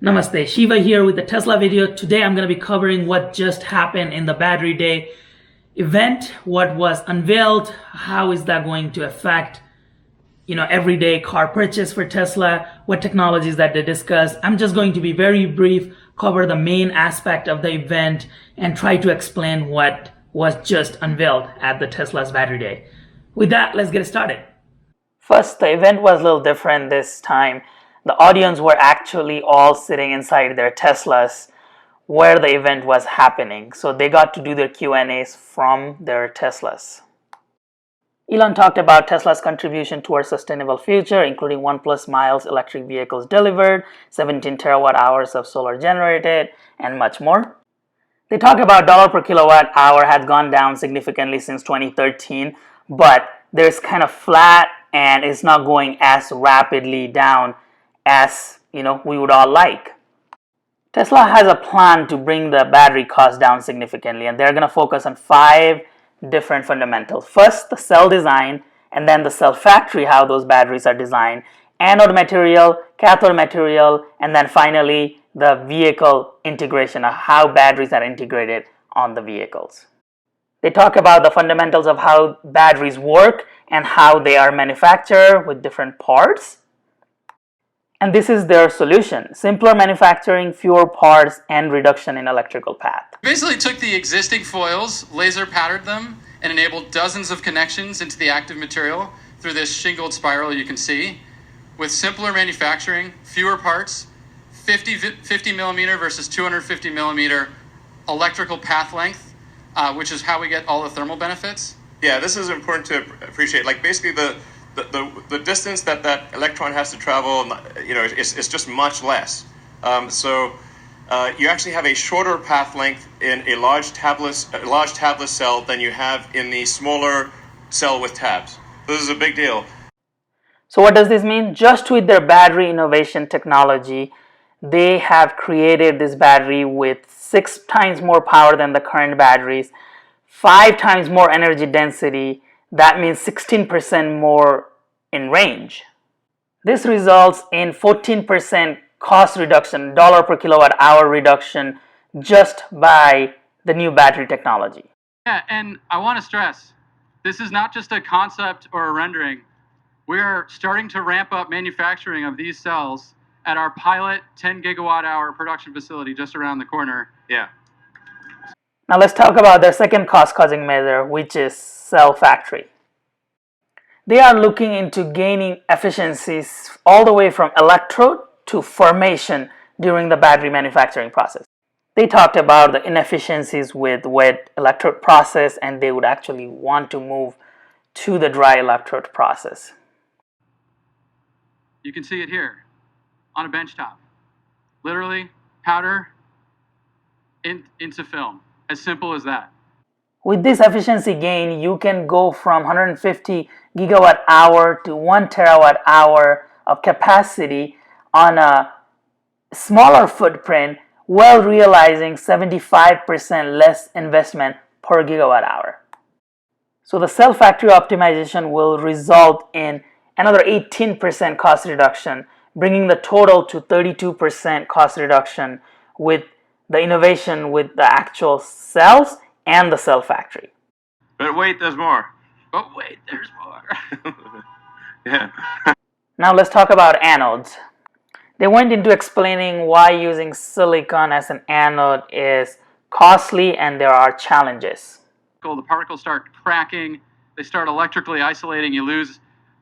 Namaste, Shiva here with the Tesla video. Today I'm going to be covering what just happened in the Battery Day event, what was unveiled, how is that going to affect everyday car purchase for Tesla, what technologies that they discussed. I'm just going to be very brief, cover the main aspect of the event and try to explain what was just unveiled at the Tesla's Battery Day. With that, let's get started. First, the event was a little different this time. The audience were actually all sitting inside their Teslas where the event was happening. So they got to do their Q&As from their Teslas. Elon talked about Tesla's contribution to our sustainable future, including 1+ miles electric vehicles delivered, 17 terawatt hours of solar generated, and much more. They talked about dollar per kilowatt hour had gone down significantly since 2013, but there's kind of flat and it's not going as rapidly down as we would all like. Tesla has a plan to bring the battery cost down significantly, and they're going to focus on 5 different fundamentals. First, the cell design, and then the cell factory, how those batteries are designed, anode material, cathode material, and then finally the vehicle integration, of how batteries are integrated on the vehicles. They talk about the fundamentals of how batteries work and how they are manufactured with different parts. And this is their solution: simpler manufacturing, fewer parts, and reduction in electrical path. Basically took the existing foils, laser patterned them, and enabled dozens of connections into the active material through this shingled spiral you can see. With simpler manufacturing, fewer parts, 50 millimeter versus 250 millimeter electrical path length, which is how we get all the thermal benefits. Yeah, this is important to appreciate. Like basically the distance that electron has to travel, is just much less. So you actually have a shorter path length in a large tabless cell than you have in the smaller cell with tabs. This is a big deal. So what does this mean? Just with their battery innovation technology, they have created this battery with 6 times more power than the current batteries, 5 times more energy density. That means 16% more in range. This results in 14% cost reduction, dollar per kilowatt hour reduction, just by the new battery technology. Yeah, and I want to stress, this is not just a concept or a rendering. We are starting to ramp up manufacturing of these cells at our pilot 10 gigawatt hour production facility just around the corner. Yeah. Now let's talk about their second cost-cutting measure, which is cell factory. They are looking into gaining efficiencies all the way from electrode to formation during the battery manufacturing process. They talked about the inefficiencies with wet electrode process, and they would actually want to move to the dry electrode process. You can see it here on a bench top. Literally powder into film. As simple as that. With this efficiency gain, you can go from 150 gigawatt hour to 1 terawatt hour of capacity on a smaller footprint, while realizing 75% less investment per gigawatt hour. So the cell factory optimization will result in another 18% cost reduction, bringing the total to 32% cost reduction with the innovation with the actual cells and the cell factory. But wait, there's more. But wait, there's more. Yeah. Now let's talk about anodes. They went into explaining why using silicon as an anode is costly and there are challenges. The particles start cracking, they start electrically isolating, you lose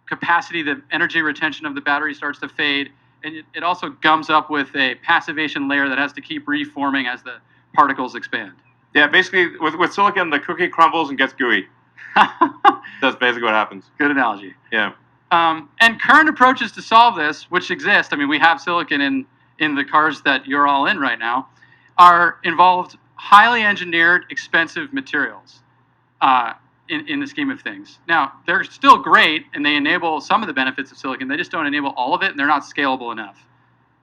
capacity, the energy retention of the battery starts to fade, and it also gums up with a passivation layer that has to keep reforming as the particles expand. Yeah, basically with silicon, the cookie crumbles and gets gooey. That's basically what happens. Good analogy. Yeah. And current approaches to solve this, which exist, I mean, we have silicon in the cars that you're all in right now, are involved highly engineered, expensive materials in the scheme of things. Now, they're still great, and they enable some of the benefits of silicon. They just don't enable all of it, and they're not scalable enough.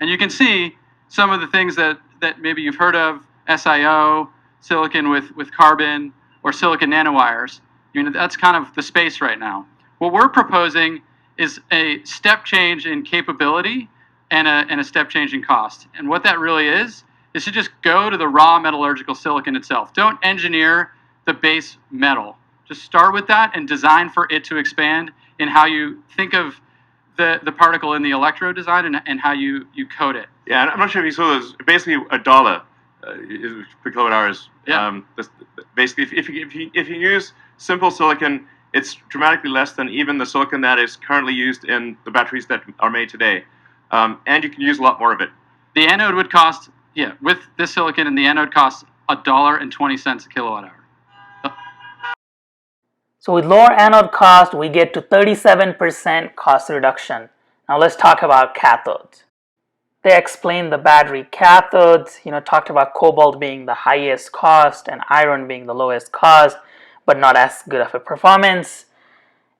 And you can see some of the things that maybe you've heard of, SiO, silicon with carbon, or silicon nanowires. That's kind of the space right now. What we're proposing is a step change in capability and a step change in cost. And what that really is to just go to the raw metallurgical silicon itself. Don't engineer the base metal. Just start with that and design for it to expand in how you think of the particle in the electrode design and how you code it. Yeah, I'm not sure if you saw this. Basically, $1 per kilowatt hours. Yeah. Basically, if you use simple silicon, it's dramatically less than even the silicon that is currently used in the batteries that are made today. And you can use a lot more of it. The anode would cost, with this silicon, and the anode costs $1.20 a kilowatt hour. So with lower anode cost, we get to 37% cost reduction. Now let's talk about cathodes. They explained the battery cathodes, talked about cobalt being the highest cost and iron being the lowest cost, but not as good of a performance.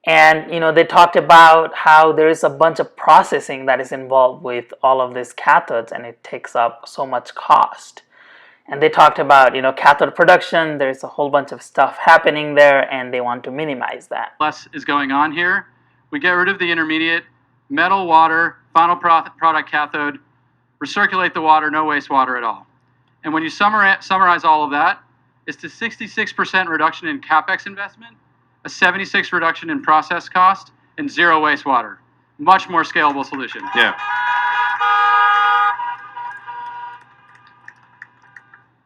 And they talked about how there is a bunch of processing that is involved with all of these cathodes, and it takes up so much cost. And they talked about cathode production. There's a whole bunch of stuff happening there, and they want to minimize that. Less is going on here. We get rid of the intermediate, metal, water, final product cathode, recirculate the water, no wastewater at all. And when you summarize all of that, it's a 66% reduction in capex investment, a 76% reduction in process cost, and zero wastewater. Much more scalable solution. Yeah.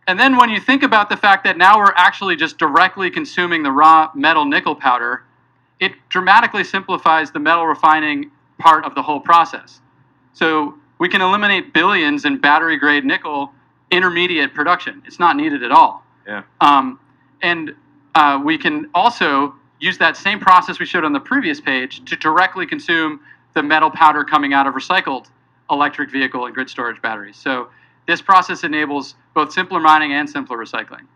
And then when you think about the fact that now we're actually just directly consuming the raw metal nickel powder, it dramatically simplifies the metal refining part of the whole process. So we can eliminate billions in battery-grade nickel intermediate production. It's not needed at all. Yeah. And we can also use that same process we showed on the previous page to directly consume the metal powder coming out of recycled electric vehicle and grid storage batteries. So this process enables both simpler mining and simpler recycling.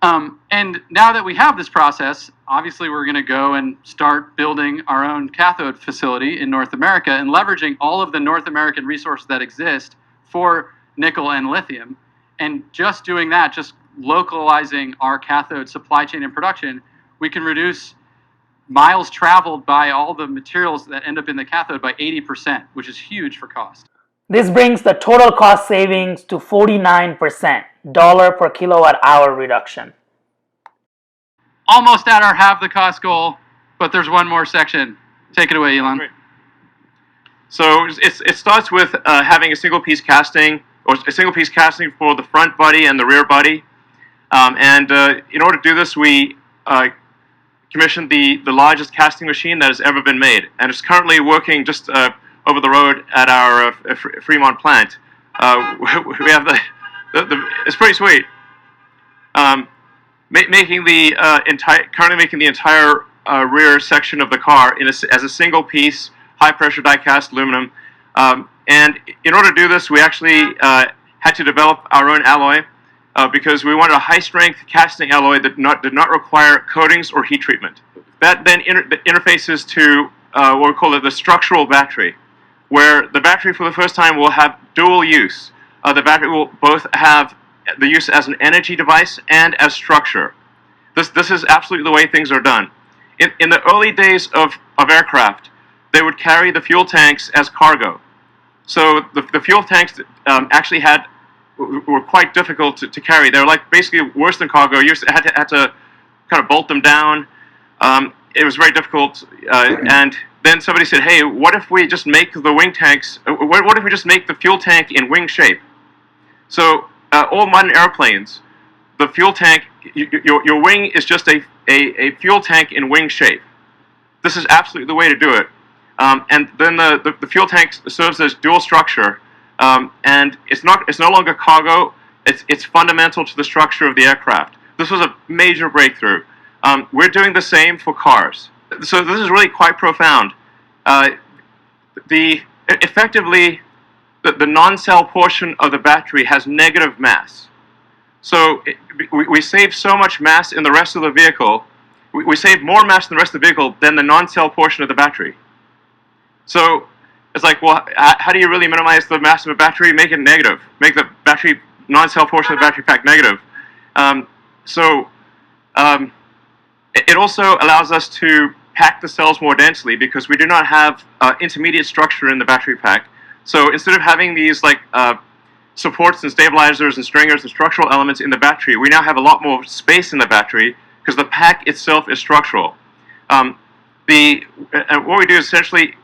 And now that we have this process, obviously we're going to go and start building our own cathode facility in North America and leveraging all of the North American resources that exist for nickel and lithium. And just doing that, just localizing our cathode supply chain and production, we can reduce miles traveled by all the materials that end up in the cathode by 80%, which is huge for cost. This brings the total cost savings to 49%, dollar per kilowatt hour reduction. Almost at our half the cost goal, but there's one more section. Take it away, Elon. Great. So it starts with having a single piece casting, or a single piece casting for the front body and the rear body. In order to do this, we commissioned the largest casting machine that has ever been made, and it's currently working just over the road at our Fremont plant. We have it's pretty sweet. Currently making the entire rear section of the car as a single piece, high pressure die cast aluminum. And in order to do this, we actually had to develop our own alloy because we wanted a high strength casting alloy that did not require coatings or heat treatment. That then interfaces to what we call the structural battery, where the battery for the first time will have dual use. The battery will both have the use as an energy device and as structure. This is absolutely the way things are done. In the early days of aircraft, they would carry the fuel tanks as cargo. So the fuel tanks actually were quite difficult to carry. They were like basically worse than cargo. You had to kind of bolt them down. It was very difficult, and then somebody said, hey, what if we just make the wing tanks, what if we just make the fuel tank in wing shape? So all modern airplanes, the fuel tank, your wing is just a fuel tank in wing shape. This is absolutely the way to do it. And then the fuel tank serves as dual structure, and it's no longer cargo, it's fundamental to the structure of the aircraft. This was a major breakthrough. We're doing the same for cars. So this is really quite profound. Effectively, the non-cell portion of the battery has negative mass. So we save so much mass in the rest of the vehicle. We save more mass in the rest of the vehicle than the non-cell portion of the battery. So it's like, well, how do you really minimize the mass of a battery? Make it negative. Make the battery non-cell portion of the battery pack negative. It also allows us to pack the cells more densely because we do not have intermediate structure in the battery pack. So instead of having these like supports and stabilizers and stringers and structural elements in the battery, we now have a lot more space in the battery because the pack itself is structural. What we do is essentially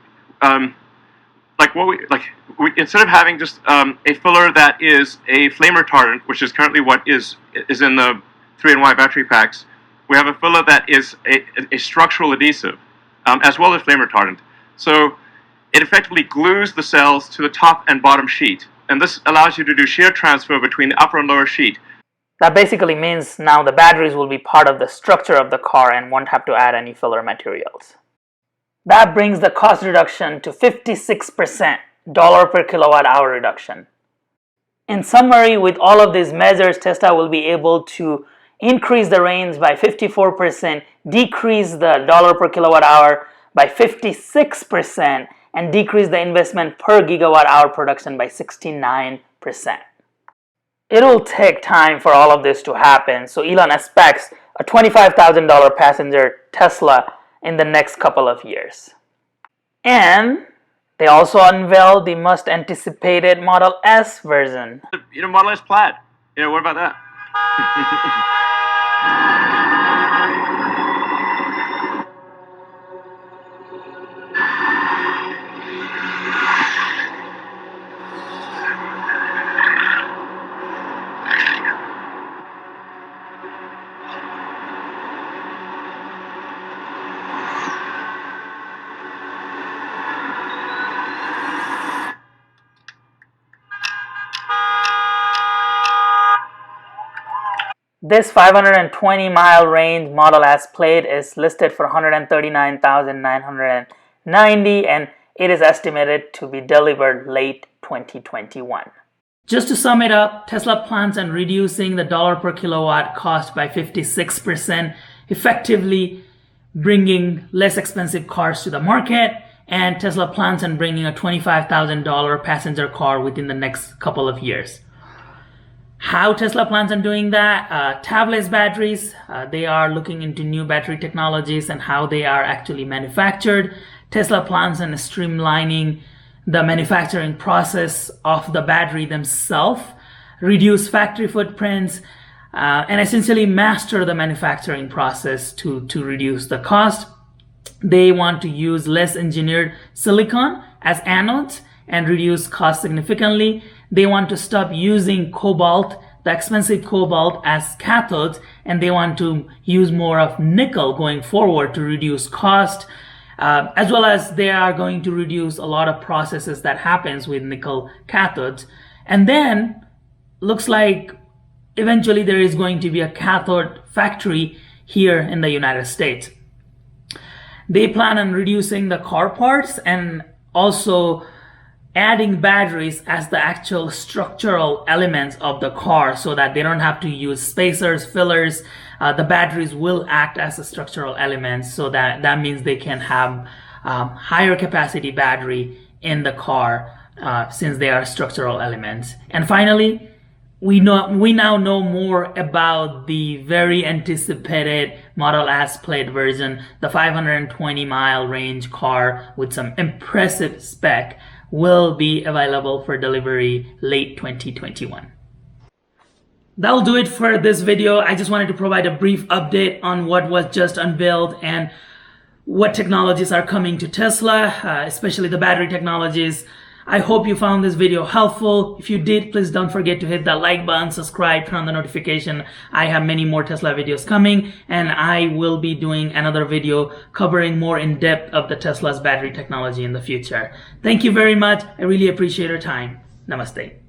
instead of having just a filler that is a flame retardant, which is currently what is in the 3NY battery packs, we have a filler that is a structural adhesive, as well as flame retardant. So it effectively glues the cells to the top and bottom sheet, and this allows you to do shear transfer between the upper and lower sheet. That basically means now the batteries will be part of the structure of the car and won't have to add any filler materials. That brings the cost reduction to 56%, dollar per kilowatt hour reduction. In summary, with all of these measures, Tesla will be able to increase the range by 54%, decrease the dollar per kilowatt hour by 56%, and decrease the investment per gigawatt hour production by 69%. It'll take time for all of this to happen, so Elon expects a $25,000 passenger Tesla in the next couple of years. And they also unveiled the most anticipated Model S version. Model S Plaid. What about that? This 520-mile range Model S Plaid is listed for $139,990 and it is estimated to be delivered late 2021. Just to sum it up, Tesla plans on reducing the dollar per kilowatt cost by 56%, effectively bringing less expensive cars to the market, and Tesla plans on bringing a $25,000 passenger car within the next couple of years. How Tesla plans on doing that? Tabless batteries, they are looking into new battery technologies and how they are actually manufactured. Tesla plans on streamlining the manufacturing process of the battery themselves, reduce factory footprints, and essentially master the manufacturing process to reduce the cost. They want to use less engineered silicon as anodes and reduce cost significantly. They want to stop using cobalt, the expensive cobalt, as cathodes, and they want to use more of nickel going forward to reduce cost, as well as they are going to reduce a lot of processes that happens with nickel cathodes. And then looks like eventually there is going to be a cathode factory here in the United States. They plan on reducing the car parts and also adding batteries as the actual structural elements of the car so that they don't have to use spacers, fillers. The batteries will act as a structural elements, so that means they can have higher capacity battery in the car since they are structural elements. And finally, we now know more about the very anticipated Model S Plaid version, the 520-mile range car with some impressive spec will be available for delivery late 2021. That'll do it for this video. I just wanted to provide a brief update on what was just unveiled and what technologies are coming to Tesla, especially the battery technologies. I hope you found this video helpful. If you did, please don't forget to hit that like button, subscribe, turn on the notification. I have many more Tesla videos coming, and I will be doing another video covering more in depth of the Tesla's battery technology in the future. Thank you very much. I really appreciate your time. Namaste.